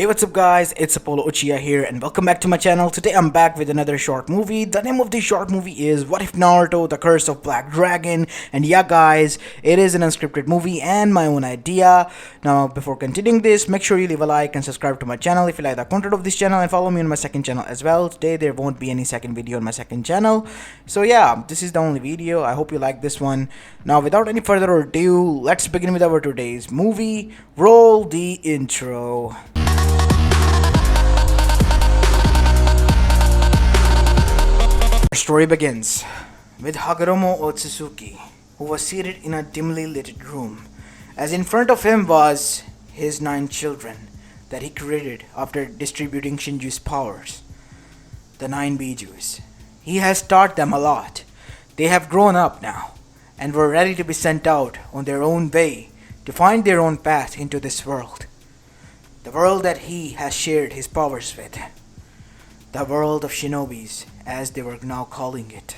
Hey, what's up guys, it's Apollo Uchiha here and welcome back to my channel. Today I'm back with another short movie. The name of this short movie is What If Naruto, The Curse of Black Dragon. And yeah guys, it is an unscripted movie and my own idea. Now before continuing this, make sure you leave a like and subscribe to my channel if you like the content of this channel, and follow me on my second channel as well. Today there won't be any second video on my second channel. So yeah, this is the only video. I hope you like this one. Now without any further ado, let's begin with our today's movie. Roll the intro. Our story begins with Hagoromo Otsutsuki, who was seated in a dimly lit room, as in front of him was his 9 children that he created after distributing Shinju's powers, the 9 Bijus. He has taught them a lot. They have grown up now, and were ready to be sent out on their own way to find their own path into this world. The world that he has shared his powers with. The world of shinobis, as they were now calling it.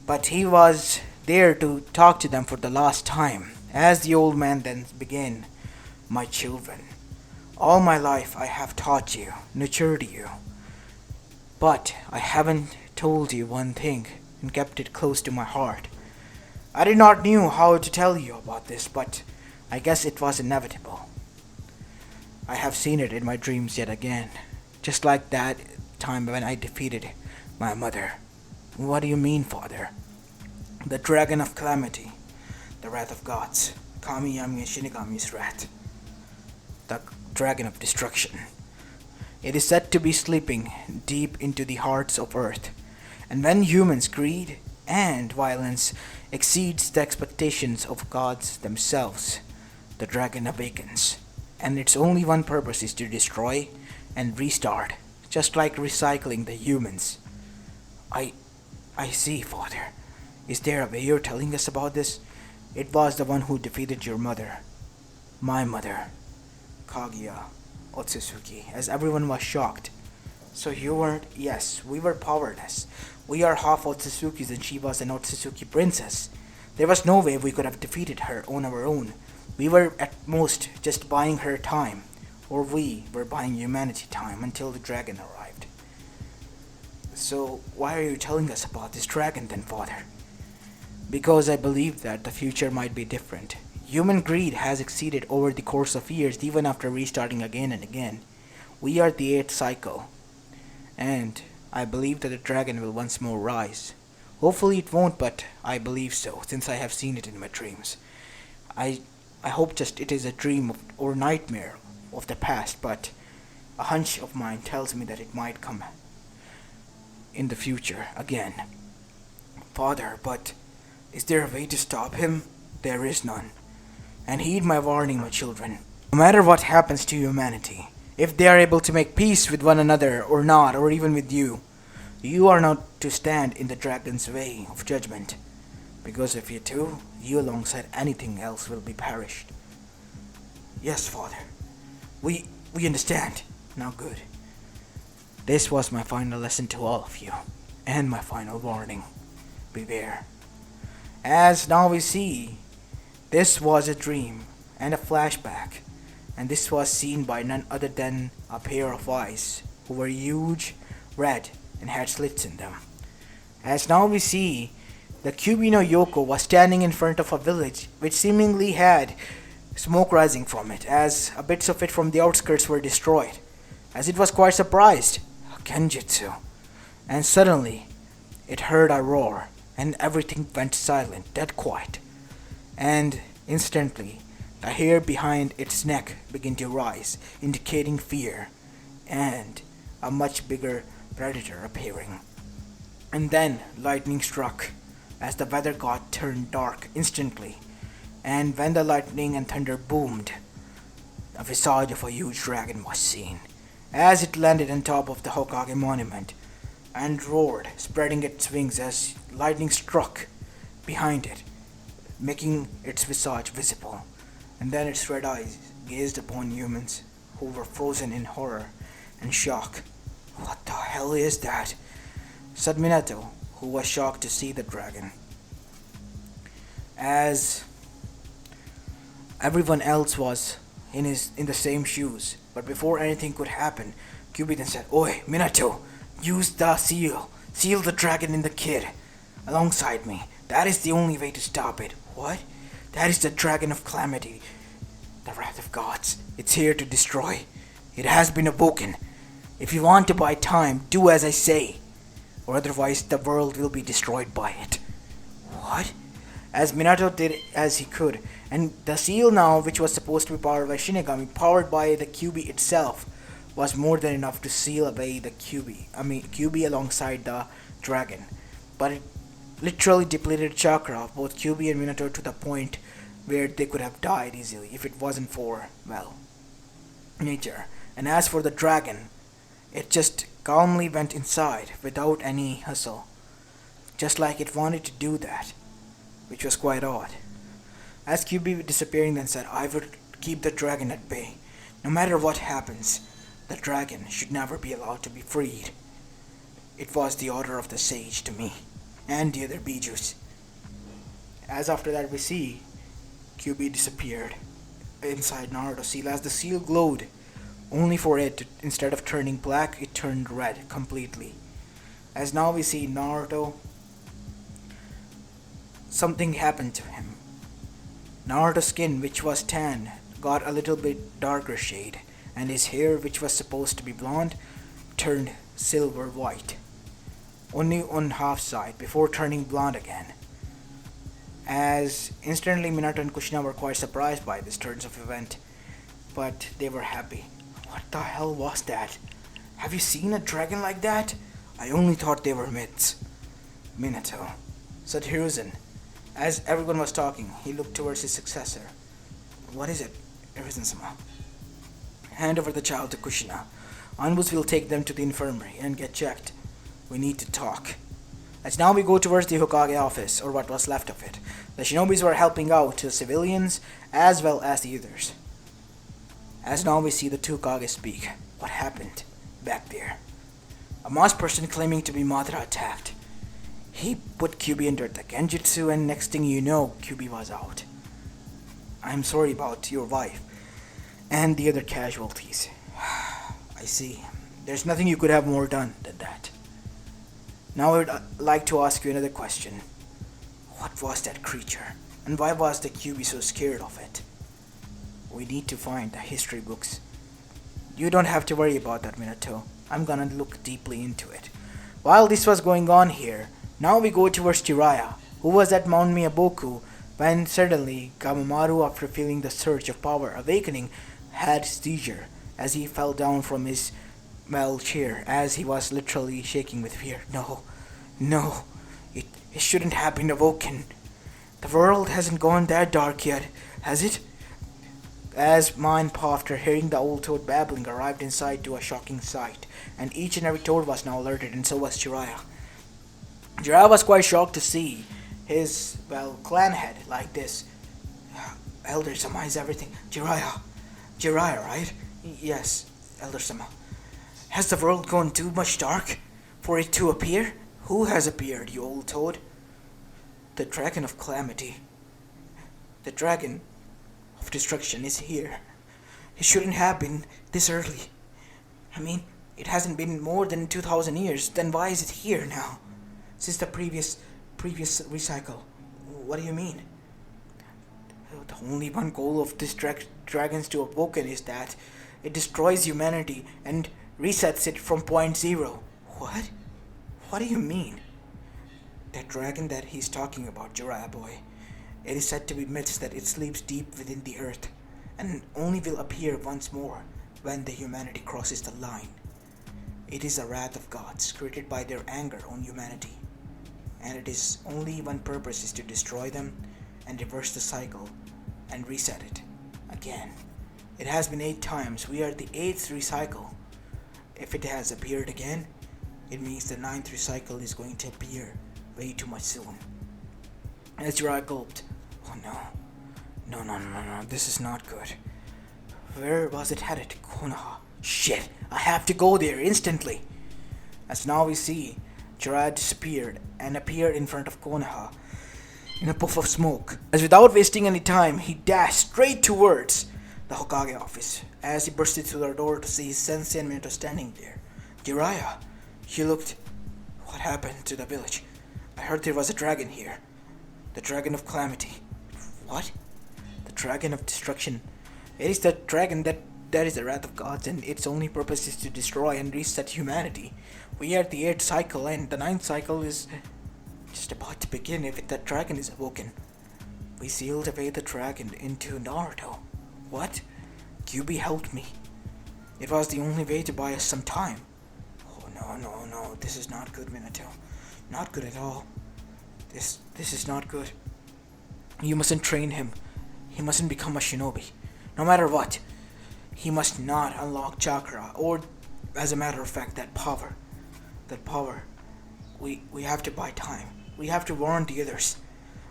But he was there to talk to them for the last time, as the old man then began. My children, all my life I have taught you, nurtured you. But I haven't told you one thing and kept it close to my heart. I did not know how to tell you about this, but I guess it was inevitable. I have seen it in my dreams yet again. Just like that time when I defeated my mother. What do you mean, father? The dragon of calamity, the wrath of gods, Kamiyami and Shinigami's wrath, the dragon of destruction. It is said to be sleeping deep into the hearts of earth, and when humans' greed and violence exceeds the expectations of gods themselves, the dragon awakens, and its only one purpose is to destroy and restart, just like recycling the humans. I see, father. Is there a way you're telling us about this? It was the one who defeated your mother. My mother, Kaguya Otsutsuki, as everyone was shocked. So you weren't? Yes, we were powerless. We are half Otsutsukis and she was an Otsutsuki princess. There was no way we could have defeated her on our own. We were at most just buying her time. Or we were buying humanity time until the dragon arrived. So why are you telling us about this dragon then, father? Because I believe that the future might be different. Human greed has exceeded over the course of years, even after restarting again and again. We are the 8th cycle, and I believe that the dragon will once more rise. Hopefully it won't, but I believe so, since I have seen it in my dreams. I hope just it is a dream or nightmare of the past, but a hunch of mine tells me that it might come in the future again. Father, but is there a way to stop him? There is none. And heed my warning, my children. No matter what happens to humanity, if they are able to make peace with one another or not, or even with you, you are not to stand in the dragon's way of judgment. Because if you do, you alongside anything else will be perished. Yes, father. We understand. Now good. This was my final lesson to all of you, and my final warning. Beware. As now we see, this was a dream and a flashback, and this was seen by none other than a pair of eyes, who were huge, red, and had slits in them. As now we see, the Kyuubi no Yoko was standing in front of a village which seemingly had smoke rising from it, as bits of it from the outskirts were destroyed, as it was quite surprised. Genjutsu. And suddenly, it heard a roar, and everything went silent, dead quiet. And instantly, the hair behind its neck began to rise, indicating fear, and a much bigger predator appearing. And then lightning struck, as the weather god turned dark instantly. And when the lightning and thunder boomed, a visage of a huge dragon was seen, as it landed on top of the Hokage monument, and roared, spreading its wings as lightning struck behind it, making its visage visible. And then its red eyes gazed upon humans, who were frozen in horror and shock. What the hell is that? Said Minato, who was shocked to see the dragon. As everyone else was in the same shoes, But before anything could happen, Kyuubi then said, "Oi, Minato, use the seal. Seal the dragon in the kid alongside me. That is the only way to stop it." "What?" "That is the dragon of calamity, the wrath of gods. It's here to destroy. It has been awoken. If you want to buy time, do as I say, or otherwise the world will be destroyed by it." "What?" As Minato did as he could, and the seal now, which was supposed to be powered by Shinigami, powered by the Kyuubi itself, was more than enough to seal away the Kyuubi alongside the dragon. But it literally depleted chakra of both Kyuubi and Minato to the point where they could have died easily if it wasn't for, well, nature. And as for the dragon, it just calmly went inside without any hustle, just like it wanted to do that, which was quite odd. As Kyuubi disappearing then said, "I would keep the dragon at bay. No matter what happens, the dragon should never be allowed to be freed. It was the order of the sage to me, and the other Bijus." As after that we see, Kyuubi disappeared inside Naruto's seal as the seal glowed, only for it to, instead of turning black, it turned red completely. As now we see Naruto, something happened to him. Naruto's skin, which was tan, got a little bit darker shade, and his hair, which was supposed to be blonde, turned silver white, only on half side before turning blonde again. As instantly Minato and Kushina were quite surprised by this turns of event, but they were happy. "What the hell was that? Have you seen a dragon like that? I only thought they were myths." "Minato," said Hiruzen. As everyone was talking, he looked towards his successor. "What is it, Hiruzen-sama?" "Hand over the child to Kushina. Anbus will take them to the infirmary and get checked. We need to talk." As now we go towards the Hokage office, or what was left of it. The shinobis were helping out the civilians as well as the others. As now we see the two Kage speak. "What happened back there?" "A masked person claiming to be Madara attacked. He put Kyuubi under the genjutsu, and next thing you know, Kyuubi was out. I'm sorry about your wife and the other casualties." "I see. There's nothing you could have more done than that." "Now I would like to ask you another question. What was that creature? And why was the Kyuubi so scared of it?" "We need to find the history books." "You don't have to worry about that, Minato. I'm gonna look deeply into it." While this was going on here, now we go towards Jiraiya, who was at Mount Miyaboku when suddenly Gamamaru, after feeling the surge of power awakening, had seizure as he fell down from his chair as he was literally shaking with fear. No, it shouldn't have been awoken. The world hasn't gone that dark yet, has it?" As Ma and Pa, after hearing the old toad babbling, arrived inside to a shocking sight, and each and every toad was now alerted, and so was Jiraiya. Jiraiya was quite shocked to see his, clan head like this. "Elder-sama, is everything..." Jiraiya, right?" "Yes, Elder-sama." "Has the world gone too much dark for it to appear?" "Who has appeared, you old toad?" "The dragon of calamity. The dragon of destruction is here. It shouldn't have been this early. I mean, it hasn't been more than 2,000 years. Then why is it here now? Since the previous recycle." "What do you mean?" "The only one goal of this dragons to awoken is that it destroys humanity and resets it from point zero." "What? What do you mean?" "That dragon that he's talking about, Jiraiya boy. It is said to be myths that it sleeps deep within the earth and only will appear once more when the humanity crosses the line. It is a wrath of gods created by their anger on humanity, and it is only one purpose is to destroy them and reverse the cycle and reset it again. It has been 8 times. We are the 8th recycle. If it has appeared again, it means the 9th recycle is going to appear way too much soon." As Jiraiya gulped, "Oh no, this is not good. Where was it headed? Konoha. Shit, I have to go there instantly." As now we see, Jiraiya disappeared and appeared in front of Konoha in a puff of smoke. As without wasting any time, he dashed straight towards the Hokage office. as he bursted through the door to see his sensei and Minato standing there. Jiraiya! He looked. What happened to the village? I heard there was a dragon here. The dragon of calamity. What? The dragon of destruction. It is the dragon that is the wrath of gods, and its only purpose is to destroy and reset humanity. We are at the 8th cycle, and the 9th cycle is just about to begin if that dragon is awoken. We sealed away the dragon into Naruto. What? Kyuubi helped me. It was the only way to buy us some time. Oh no, this is not good, Minato. Not good at all. This is not good. You mustn't train him. He mustn't become a shinobi. No matter what. He must not unlock chakra, or, as a matter of fact, that power. That power. We have to buy time. We have to warn the others.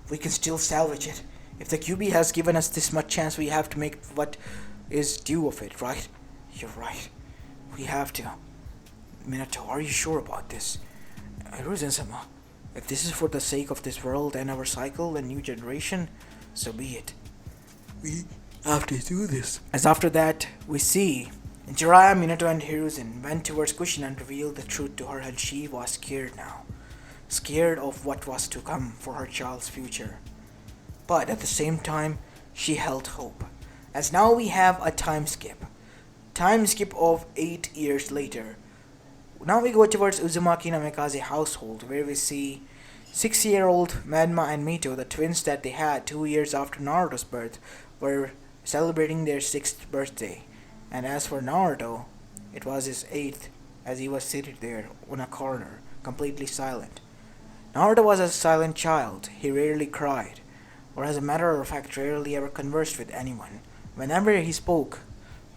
We can still salvage it. If the Kyuubi has given us this much chance, we have to make what is due of it, right? You're right. We have to. Minato, are you sure about this? Hiruzen-sama, if this is for the sake of this world and our cycle and new generation, so be it. We have to do this. As after that, we see Jiraiya, Minato, and Hiruzen went towards Kushina and revealed the truth to her, and she was scared now. Scared of what was to come for her child's future. But at the same time, she held hope. As now we have a time skip. Time skip of 8 years later. Now we go towards Uzumaki Namikaze household, where we see 6-year-old Manma and Mito, the twins that they had 2 years after Naruto's birth, were celebrating their 6th birthday. And as for Naruto, it was his 8th, as he was seated there in a corner, completely silent. Naruto was a silent child. He rarely cried, or as a matter of fact rarely ever conversed with anyone. Whenever he spoke,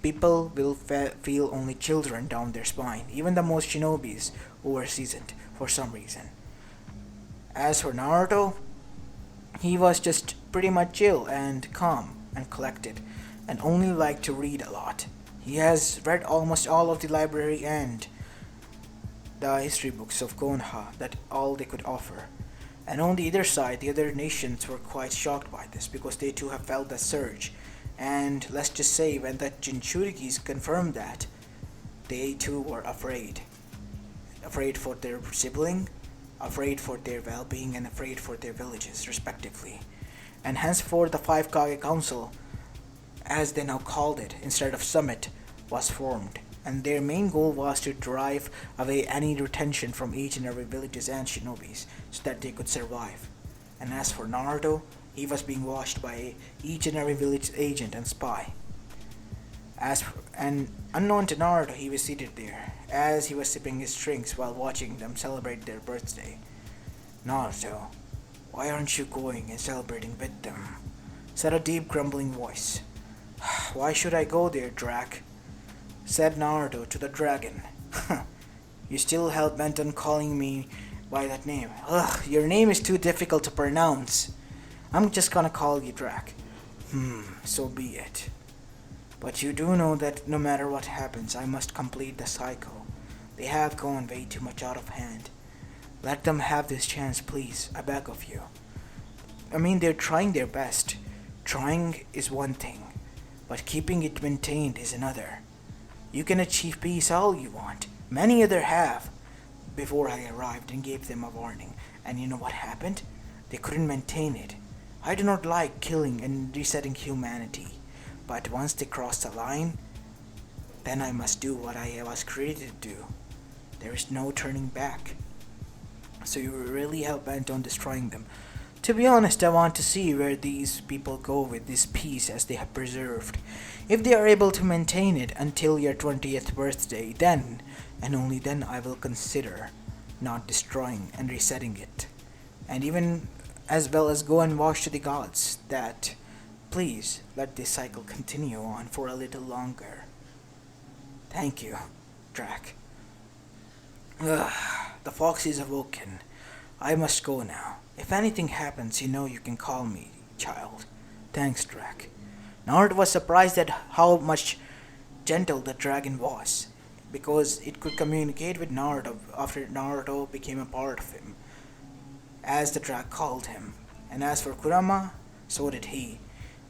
people will feel only children down their spine, even the most shinobis who were seasoned for some reason. As for Naruto, he was just pretty much chill and calm and collected, and only liked to read a lot. He has read almost all of the library and the history books of Konoha, that all they could offer. And on the other side, the other nations were quite shocked by this, because they too have felt that surge. And let's just say, when the Jinchurikis confirmed that, they too were afraid. Afraid for their sibling, afraid for their well-being, and afraid for their villages, respectively. And henceforth the 5 Kage Council, as they now called it, instead of summit, was formed. And their main goal was to drive away any retention from each and every villages and shinobis, so that they could survive. And as for Naruto, he was being watched by each and every village agent and spy. And unknown to Naruto, he was seated there, as he was sipping his drinks while watching them celebrate their birthday. Naruto, why aren't you going and celebrating with them? Said a deep grumbling voice. Why should I go there, Drac? Said Naruto to the dragon. You still hell-bent on calling me by that name. Ugh, your name is too difficult to pronounce. I'm just gonna call you Drac. So be it. But you do know that no matter what happens, I must complete the cycle. They have gone way too much out of hand. Let them have this chance, please. I beg of you. I mean, they're trying their best. Trying is one thing, but keeping it maintained is another. You can achieve peace all you want. Many other have. Before I arrived and gave them a warning. And you know what happened? They couldn't maintain it. I do not like killing and resetting humanity. But once they cross the line, then I must do what I was created to do. There is no turning back. So you were really hell-bent on destroying them. To be honest, I want to see where these people go with this peace as they have preserved. If they are able to maintain it until your 20th birthday, then, and only then, I will consider not destroying and resetting it. And even as well as go and wash to the gods that, please, let this cycle continue on for a little longer. Thank you, Drac. Ugh, the fox is awoken. I must go now. If anything happens, you know you can call me, child. Thanks, Drac. Naruto was surprised at how much gentle the dragon was, because it could communicate with Naruto after Naruto became a part of him, as the Drac called him. And as for Kurama, so did he.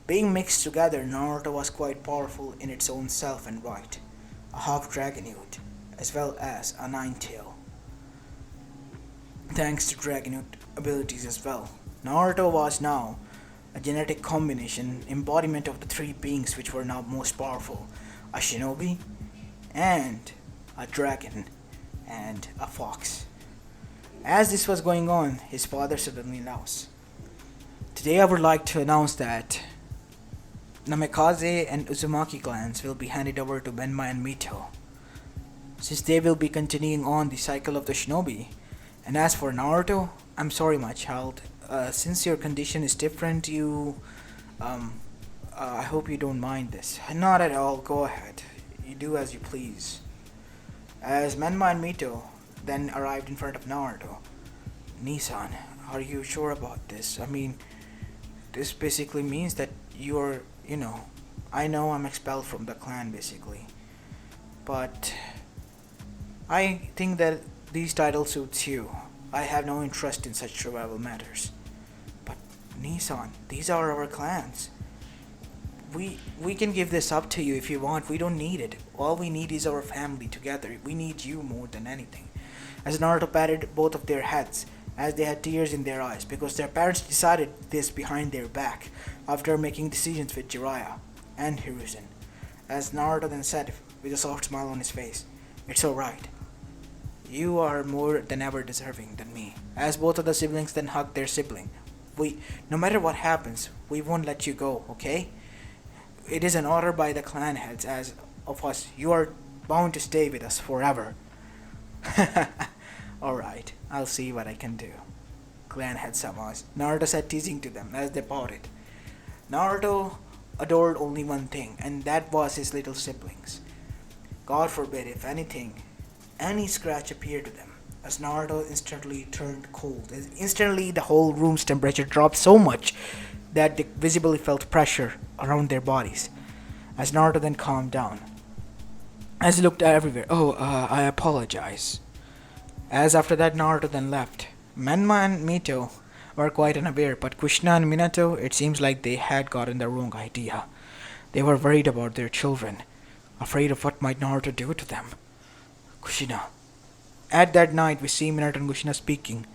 Being mixed together, Naruto was quite powerful in its own self and right. A half dragonute, as well as a nine tail, thanks to dragonute abilities as well. Naruto was now a genetic combination, embodiment of the three beings which were now most powerful: a shinobi, and a dragon, and a fox. As this was going on, his father suddenly announced, "Today I would like to announce that Namikaze and Uzumaki clans will be handed over to Benma and Mito, since they will be continuing on the cycle of the shinobi. And as for Naruto, I'm sorry, my child. Since your condition is different, I hope you don't mind this." "Not at all. Go ahead. You do as you please." As Menma and Mito then arrived in front of Naruto, "Nissan, are you sure about this? I mean, this basically means that you're, I know I'm expelled from the clan basically, but I think that these titles suits you. I have no interest in such survival matters." "But Nissan, these are our clans. We can give this up to you if you want. We don't need it. All we need is our family together. We need you more than anything." As Naruto patted both of their heads, as they had tears in their eyes, because their parents decided this behind their back, after making decisions with Jiraiya and Hiruzen. As Naruto then said, with a soft smile on his face, "It's alright. You are more than ever deserving than me." As both of the siblings then hugged their sibling, no matter what happens, we won't let you go, okay? It is an order by the clan heads as of us. You are bound to stay with us forever." "Alright, I'll see what I can do." Clan head Samas, Naruto said, teasing to them as they parted. Naruto adored only one thing, and that was his little siblings. God forbid, if anything, any scratch appeared to them, as Naruto instantly turned cold. Instantly, the whole room's temperature dropped so much that they visibly felt pressure around their bodies. As Naruto then calmed down, as he looked everywhere, I apologize." As after that, Naruto then left. Menma and Mito were quite unaware, but Kushina and Minato, it seems like they had gotten the wrong idea. They were worried about their children, afraid of what might Naruto do to them. "Kushina." At that night, we see Minato and Kushina speaking.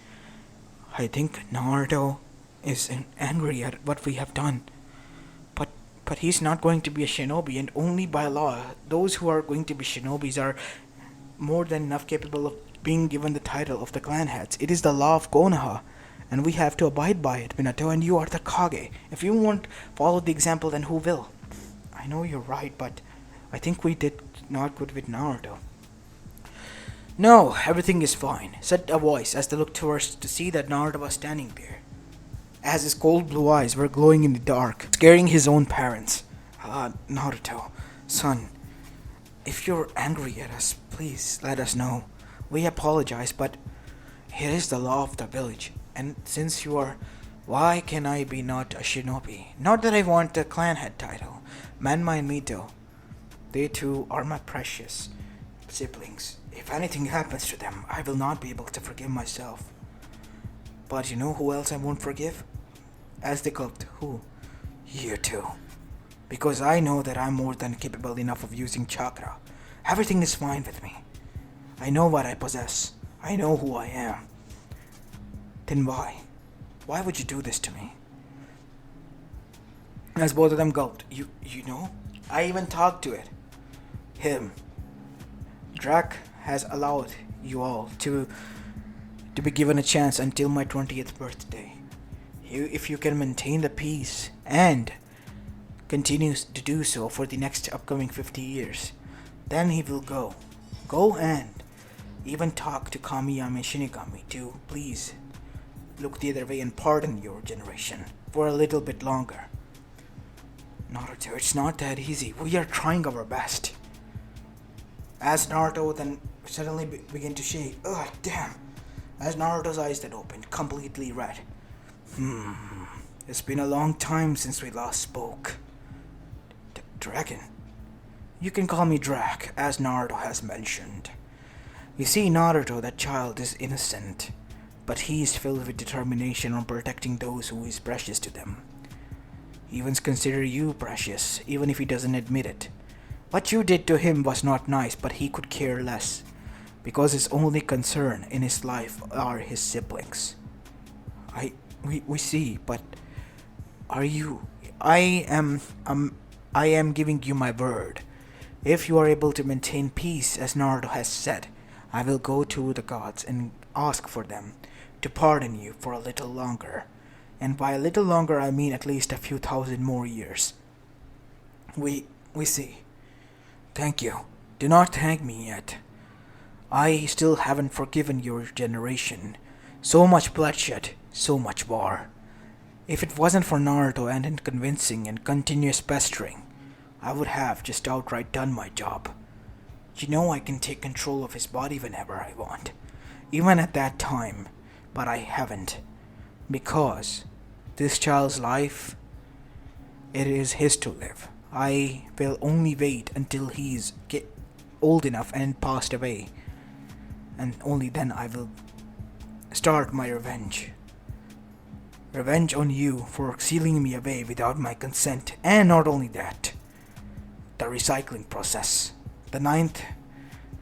"I think Naruto is angry at what we have done. But he's not going to be a shinobi, and only by law, those who are going to be shinobis are more than enough capable of being given the title of the clan heads. It is the law of Konoha, and we have to abide by it, Minato, and you are the Kage. If you won't follow the example, then who will?" "I know you're right, but I think we did not good with Naruto." "No, everything is fine," said a voice as they looked towards to see that Naruto was standing there, as his cold blue eyes were glowing in the dark, scaring his own parents. "Naruto, son, if you're angry at us, please let us know. We apologize, but here is the law of the village, and since you are, why can I be not a shinobi? Not that I want the clan head title. Manma and Mito, they too are my precious siblings. If anything happens to them, I will not be able to forgive myself. But you know who else I won't forgive?" As they gulped, "Who?" "You too. Because I know that I'm more than capable enough of using chakra. Everything is fine with me. I know what I possess. I know who I am. Then why? Why would you do this to me?" As both of them gulped, You know? I even talked to it. Him. Drac has allowed you all to be given a chance until my 20th birthday. If you can maintain the peace and continues to do so for the next upcoming 50 years, then he will go. Go and even talk to Kamiyama Shinigami to please look the other way and pardon your generation for a little bit longer. Naruto, it's not that easy. We are trying our best. As Naruto then suddenly began to shake. Ugh, damn. As Naruto's eyes then opened, completely red. It's been a long time since we last spoke. Dragon. You can call me Drac, as Naruto has mentioned. You see, Naruto, that child is innocent, but he is filled with determination on protecting those who is precious to them. Even consider you precious, even if he doesn't admit it. What you did to him was not nice, but he could care less, because his only concern in his life are his siblings. We see, but are you? I am I am giving you my word. If you are able to maintain peace, as Naruto has said, I will go to the gods and ask for them to pardon you for a little longer. And by a little longer, I mean at least a few thousand more years. We see. Thank you. Do not thank me yet. I still haven't forgiven your generation. So much bloodshed, so much war. If it wasn't for Naruto and in convincing and continuous pestering, I would have just outright done my job. You know I can take control of his body whenever I want, even at that time, but I haven't. Because this child's life, it is his to live. I will only wait until he's get old enough and passed away, and only then I will start my revenge. Revenge on you for sealing me away without my consent, and not only that, the recycling process. The ninth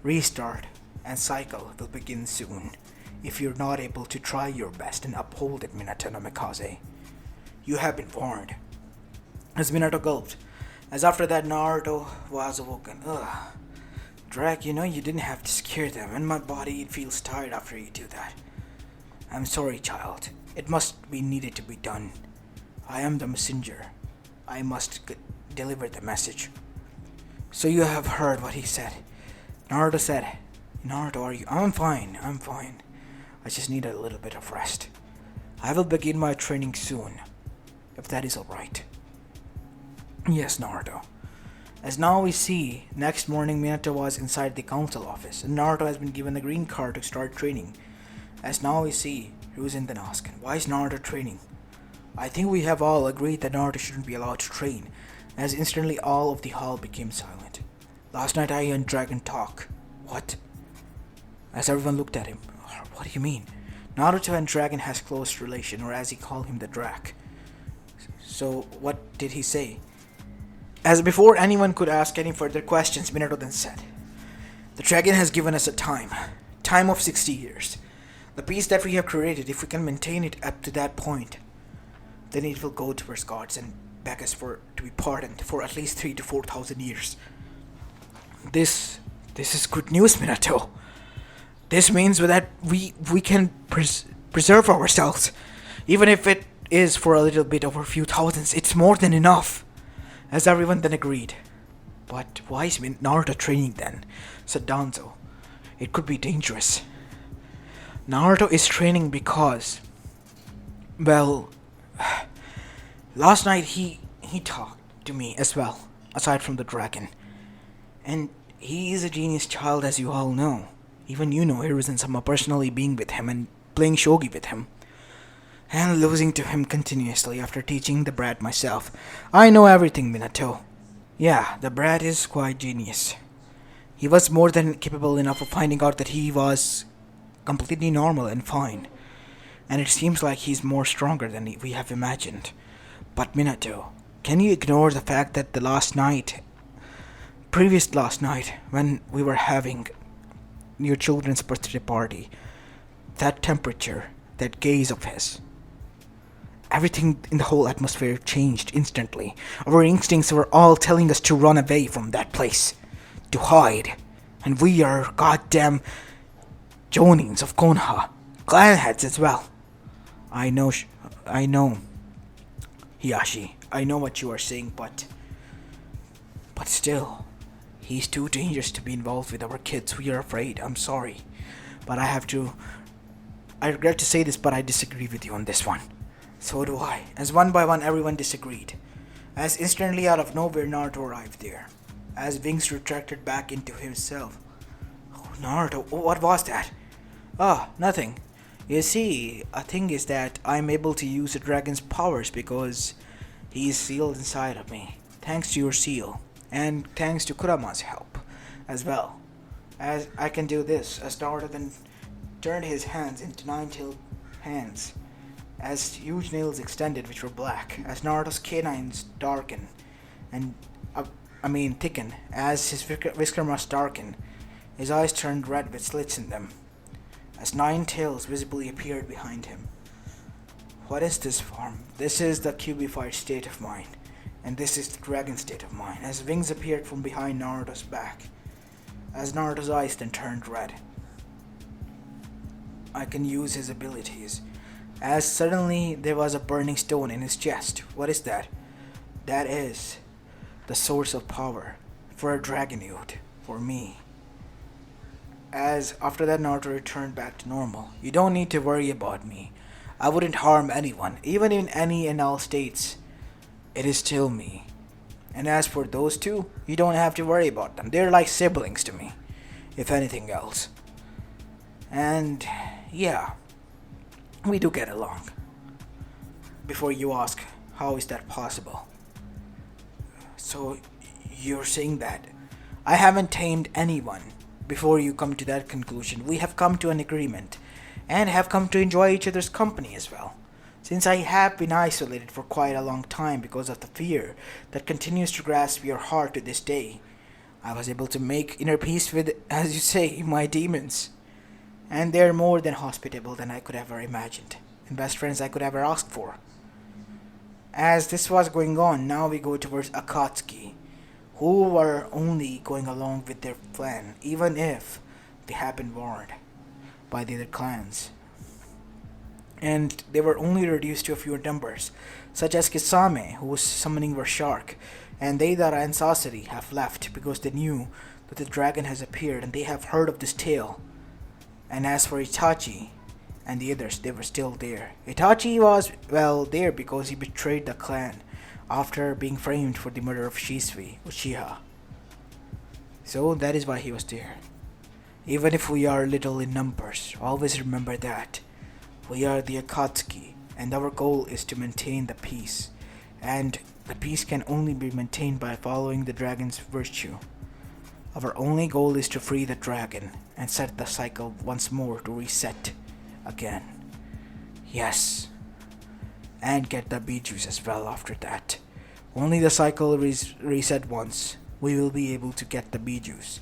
restart and cycle will begin soon if you're not able to try your best and uphold it, Minato no Mikaze. You have been warned. As Minato gulped, as after that Naruto was awoken. Ugh. Drake, you know you didn't have to scare them, and my body feels tired after you do that. I'm sorry, child. It must be needed to be done. I am the messenger. I must deliver the message. So you have heard what he said. Naruto said, Naruto, are you? I'm fine. I just need a little bit of rest. I will begin my training soon, if that is alright. Yes, Naruto. As now we see, next morning Minato was inside the council office, and Naruto has been given the green card to start training. As now we see, Ryuzen then asks, why is Naruto training? I think we have all agreed that Naruto shouldn't be allowed to train, as instantly all of the hall became silent. Last night I and Dragon talk. What? As everyone looked at him, what do you mean? Naruto and Dragon has close relation, or as he called him, the Drak. So what did he say? As before anyone could ask any further questions, Minato then said, the Dragon has given us a time of 60 years. The peace that we have created, if we can maintain it up to that point, then it will go towards gods and beg us to be pardoned for at least 3 to 4,000 years. This is good news, Minato. This means that we can preserve ourselves, even if it is for a little bit over a few thousands. It's more than enough. As everyone then agreed. But why is Naruto training then? Said Danzo. It could be dangerous. Naruto is training because, well, last night he talked to me as well, aside from the dragon. And he is a genius child, as you all know. Even you know Hiruzen-sama personally being with him and playing shogi with him. And losing to him continuously after teaching the brat myself. I know everything, Minato. Yeah, the brat is quite genius. He was more than capable enough of finding out that he was completely normal and fine. And it seems like he's more stronger than we have imagined. But Minato, can you ignore the fact that previous last night, when we were having your children's birthday party, that temperature, that gaze of his, everything in the whole atmosphere changed instantly. Our instincts were all telling us to run away from that place, to hide. And we are goddamn Jonins of Konoha, clan heads as well. I know, Hiyashi. I know what you are saying, but still, he's too dangerous to be involved with our kids. We are afraid. I'm sorry, but I regret to say this, but I disagree with you on this one. So do I. As one by one everyone disagreed. As instantly out of nowhere Naruto arrived there. As wings retracted back into himself. Oh, Naruto, what was that? Nothing. You see, a thing is that I'm able to use the dragon's powers because he is sealed inside of me. Thanks to your seal. And thanks to Kurama's help as well. As I can do this, as Naruto then turned his hands into nine-tailed hands. as huge nails extended, which were black, as Naruto's canines darkened, and uh, thicken, as his whisker must darken. His eyes turned red with slits in them, as 9 tails visibly appeared behind him. What is this form? This is the cubified state of mind, and this is the dragon state of mind, as wings appeared from behind Naruto's back, as Naruto's eyes then turned red. I can use his abilities, as suddenly there was a burning stone in his chest. What is that? That is the source of power for a dragon youth, for me. As after that Naruto returned back to normal. You don't need to worry about me. I wouldn't harm anyone, even in any and all states. It is still me. And as for those two, you don't have to worry about them. They're like siblings to me, if anything else. And yeah, we do get along. Before you ask, how is that possible? So you're saying that I haven't tamed anyone. Before you come to that conclusion, we have come to an agreement and have come to enjoy each other's company as well. Since I have been isolated for quite a long time because of the fear that continues to grasp your heart to this day, I was able to make inner peace with, as you say, my demons. And they're more than hospitable than I could ever imagined, and best friends I could ever ask for. As this was going on, now we go towards Akatsuki, who were only going along with their plan, even if they had been warned by the other clans. And they were only reduced to a few numbers, such as Kisame, who was summoning her shark, and Deidara and Sasori have left because they knew that the dragon has appeared and they have heard of this tale. And as for Itachi and the others, they were still there. Itachi was, well, there because he betrayed the clan after being framed for the murder of Shisui, Uchiha. So that is why he was there. Even if we are little in numbers, always remember that. We are the Akatsuki, and our goal is to maintain the peace. And the peace can only be maintained by following the dragon's virtue. Our only goal is to free the dragon and set the cycle once more to reset again. Yes. And get the Bijus as well after that. Only the cycle reset once, we will be able to get the Bijus.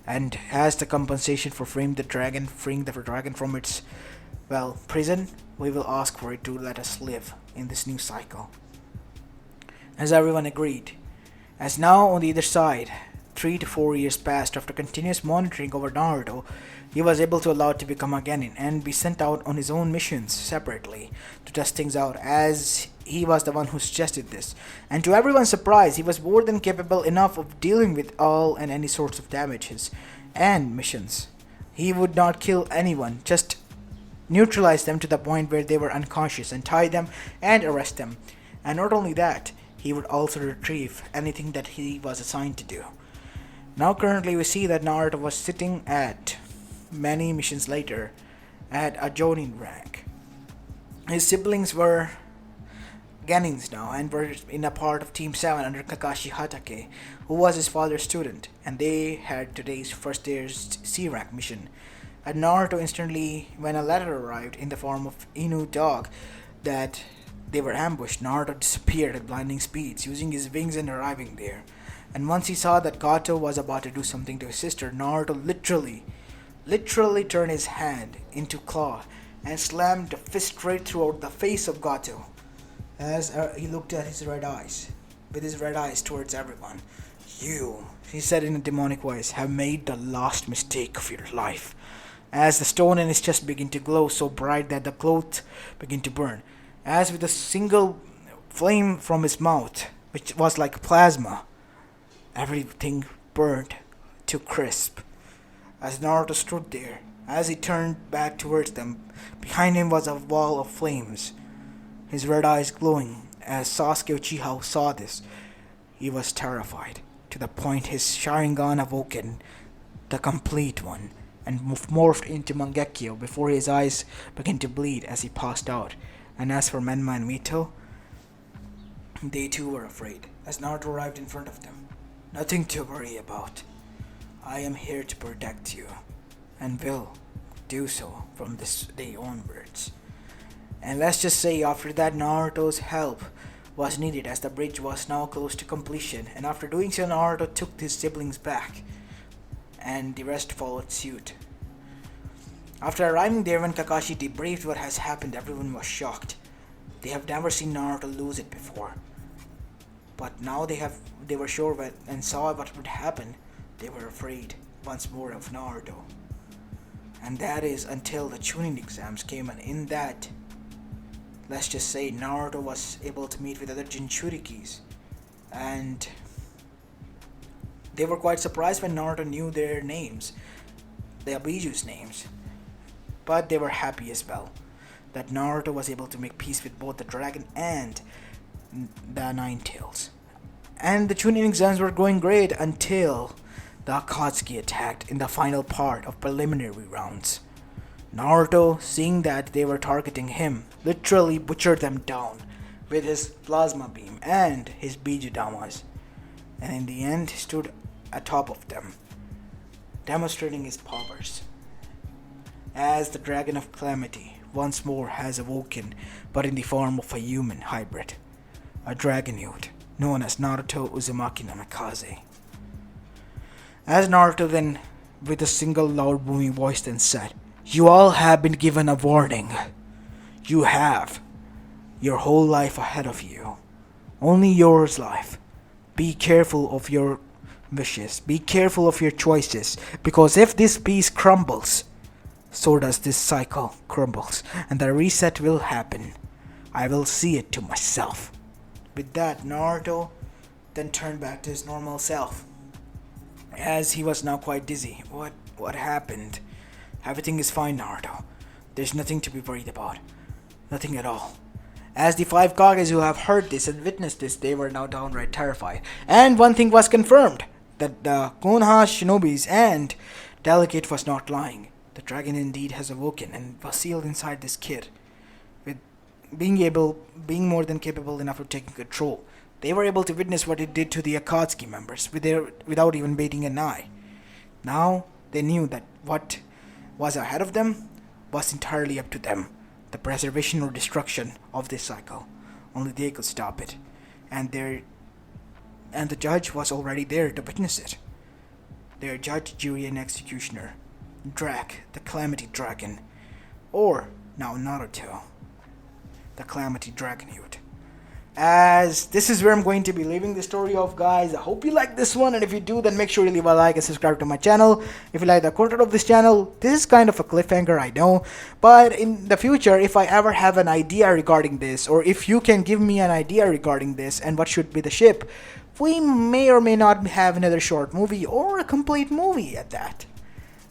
And as the compensation for freeing the dragon from its, well, prison, we will ask for it to let us live in this new cycle. As everyone agreed. As now on the other side, 3 to 4 years passed after continuous monitoring over Naruto, he was able to allow it to become a Genin and be sent out on his own missions separately to test things out, as he was the one who suggested this. And to everyone's surprise, he was more than capable enough of dealing with all and any sorts of damages and missions. He would not kill anyone, just neutralize them to the point where they were unconscious and tie them and arrest them. And not only that, he would also retrieve anything that he was assigned to do. Now currently we see that Naruto was sitting at, many missions later, at a Jonin rank. His siblings were Genins now and were in a part of Team 7 under Kakashi Hatake, who was his father's student, and they had today's first year's C rank mission. And Naruto instantly, when a letter arrived in the form of Inu dog that they were ambushed, Naruto disappeared at blinding speeds, using his wings and arriving there. And once he saw that Gato was about to do something to his sister, Naruto literally turned his hand into claw and slammed a fist straight throughout the face of Gato as he looked at his red eyes, with his red eyes towards everyone. You, he said in a demonic voice, have made the last mistake of your life. As the stone in his chest began to glow so bright that the cloth began to burn, as with a single flame from his mouth, which was like plasma, everything burned to crisp. As Naruto stood there, as he turned back towards them, behind him was a wall of flames, his red eyes glowing. As Sasuke Uchiha saw this, he was terrified, to the point his Sharingan awoken, the complete one, and morphed into Mangekyo before his eyes began to bleed as he passed out. And as for Menma and Mito, they too were afraid, as Naruto arrived in front of them. Nothing to worry about. I am here to protect you, and will do so from this day onwards. And let's just say after that, Naruto's help was needed as the bridge was now close to completion. And after doing so, Naruto took his siblings back, and the rest followed suit. After arriving there, when Kakashi debriefed what has happened, everyone was shocked. They have never seen Naruto lose it before. But now they were sure and saw what would happen. They were afraid once more of Naruto. And that is until the Chunin exams came, and in that, let's just say Naruto was able to meet with other Jinchurikis. And they were quite surprised when Naruto knew their names, the Abiju's names. But they were happy as well that Naruto was able to make peace with both the dragon and the Nine Tails. And the Chunin exams were going great until the Akatsuki attacked in the final part of preliminary rounds. Naruto, seeing that they were targeting him, literally butchered them down with his plasma beam and his Bijudamas, and in the end stood atop of them, demonstrating his powers. As the Dragon of Calamity once more has awoken, but in the form of a human hybrid, a dragon youth known as Naruto Uzumaki Namikaze. As Naruto then, with a single loud booming voice, then said, "You all have been given a warning. You have your whole life ahead of you. Only yours life. Be careful of your wishes. Be careful of your choices. Because if this piece crumbles, so does this cycle crumbles. And the reset will happen. I will see it to myself." With that, Naruto then turned back to his normal self, as he was now quite dizzy. What happened? Everything is fine, Naruto. There's nothing to be worried about. Nothing at all. As the five Kages who have heard this and witnessed this, they were now downright terrified. And one thing was confirmed, that the Konoha shinobis and Delicate was not lying. The dragon indeed has awoken and was sealed inside this kid, with being more than capable enough of taking control. They were able to witness what it did to the Akatsuki members without even batting an eye. Now they knew that what was ahead of them was entirely up to them. The preservation or destruction of this cycle. Only they could stop it. And the judge was already there to witness it. Their judge, jury, and executioner, Drac, the Calamity Dragon, or now Naruto, the Calamity Dragon Youth. As this is where I'm going to be leaving the story off, guys. I hope you like this one, and if you do, then make sure you leave a like and subscribe to my channel. If you like the content of this channel, this is kind of a cliffhanger, I know, but in the future, if I ever have an idea regarding this, or if you can give me an idea regarding this and what should be the ship, we may or may not have another short movie or a complete movie at that.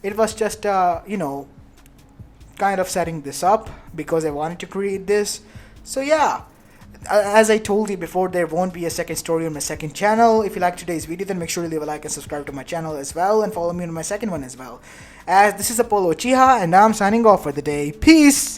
It was just kind of setting this up because I wanted to create this. So yeah, as I told you before, there won't be a second story on my second channel. If you like today's video, then make sure to leave a like and subscribe to my channel as well, and follow me on my second one as well. As this is Apollo Uchiha, and now I'm signing off for the day. Peace!